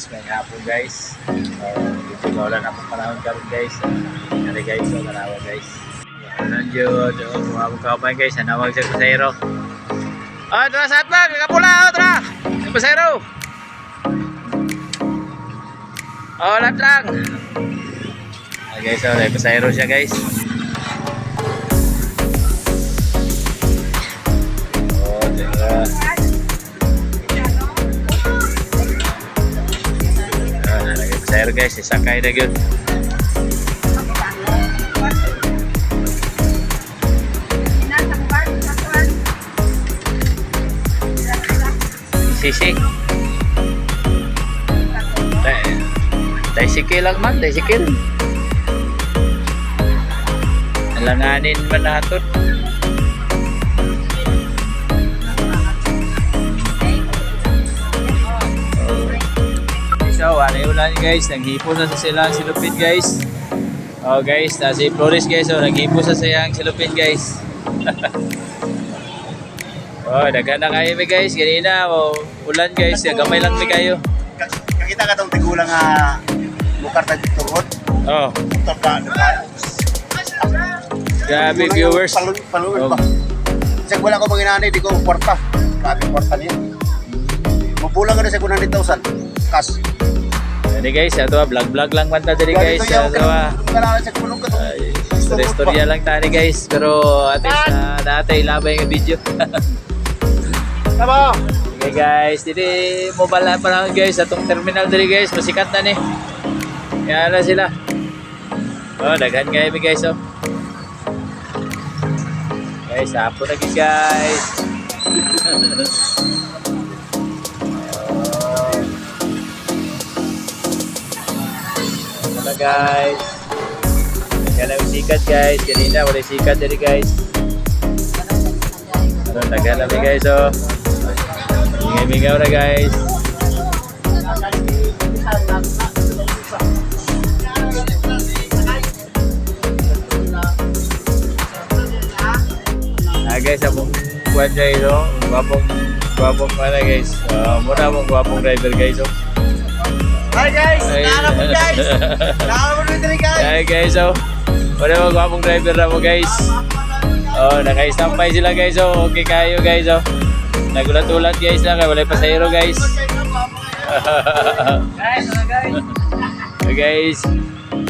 guys, may hapon guys. Dito na wala na akong panahon karon guys. Kali guys, so kanawa guys. Nandiyo, mga kamay guys, nanawag sa pasahero. Oh, tara sa atlag, kapula, oh, tara. Yung pasahero. Oh, lahat lang. Guys, so, may pasahero siya guys. Oh, tara. Pasahero guys, isakay na yun. Sisi. Tricycle lang man, tricycle. Alanganin man natin. So, ano yung ulan guys, naghipo na sa silang silupin guys. Oh guys, si Flores guys, so naghipo sa silang silupin guys. Oh, dagan na kayo guys, ganina, oh, ulan guys, gamay lang mi kayo. Kakita ka itong tigulang nga bukar na turot. Oh. Turot ka. Grabe viewers. Paluwid ba? Kasi wala ko mga inanay, di ko kwarta. Grabe kwarta niya. Mabulang ka na sa 100,000. Cash. Jadi guys, ito vlog lang man tadi guys. Istorya lang tadi guys, pero at least dati ilabay yung video. Tama. Okay guys, dito mobile na pa guys, atong terminal diri guys, masikat na ni. Kaya na sila. Oh, daghan kayo guys oh. Guys, hapo na guys. Wala guys. Kaya na sikat guys, kanina wala sikat diri guys. Ano, daghan na guys oh. Mingaw na guys. Guys, abong kuwan dyan ito. Guwapong mana guys. Muna mong guwapong driver guys. Hi guys! Nakakapon guys! Nakakapon dito guys! Hi guys, oh. Muna mong guwapong driver na mo guys. Oh, naka-stampay sila guys. Oh, okay kayo guys. Oh. Nagulat-ulat guys na. Wala pasahero guys. Guys,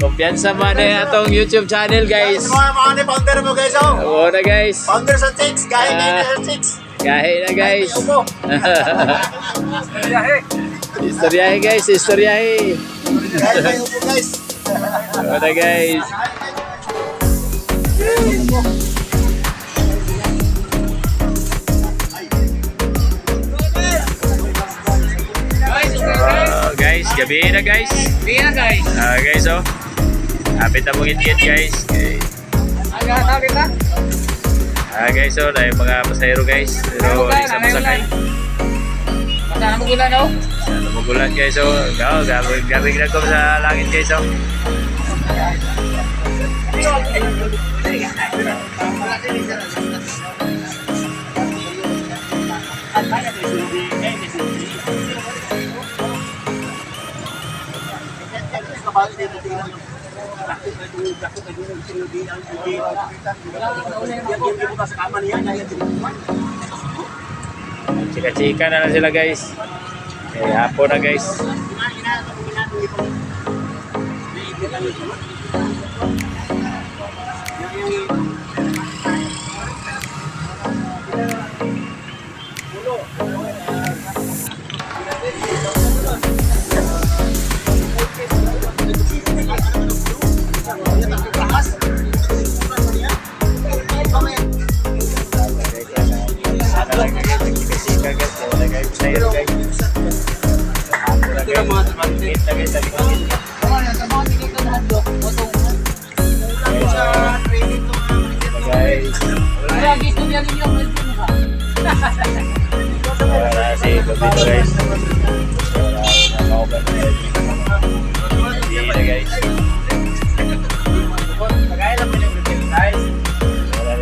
kumpiyansa man na atong YouTube channel guys. Mga ni founder mo guys oh. Oo na guys. Founder sa chicks, kahit na sa chicks. Kahit na guys. Istoryahe guys, istoryahe. Kahit na upo guys. Oo na guys. Guys, gabi na guys. Gabi na guys. Guys oh. Hapit na mong itigit guys. Sabi ka? Guys oh, na yung mga pasahero guys. Pero isa masakay. Masana mo gulan oh. Sana magulan guys oh. Gabing na ko sa langit guys oh. Chika-chika na lang sila guys. Hapon na guys.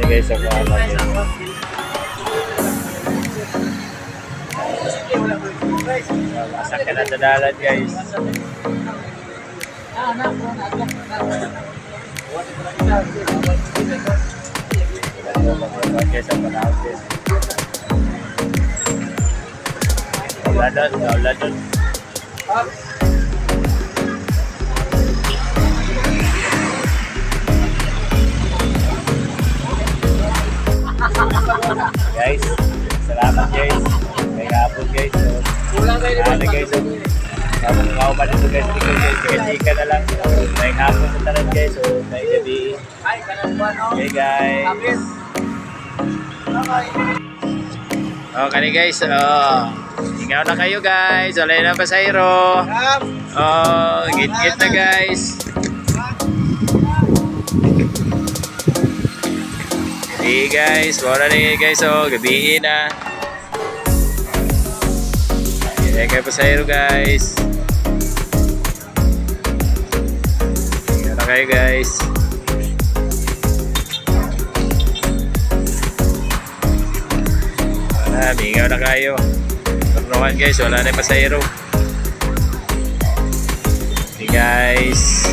Guys, sa mga Sakyan na sa dalan guys. Guys, ang panahon din. Wala doon. Guys, salamat guys. May hapon guys. So, Kulang kayo ano guys, so, habang kauman dito guys, dito guys, tika na lang. May hapon sa tanan guys, so may gabi. Ay, kanang buwan, no? Okay guys. Kapit. Okay guys, ingaw na kayo guys. Wala na pasayro. Git-git na guys. Hey guys, wala na guys, gabihin na. Ingaw kayo pasayro guys. Ingaw na kayo guys. Mingaw na kayo. Turnuhan guys, wala na yung pasayro. Hey guys.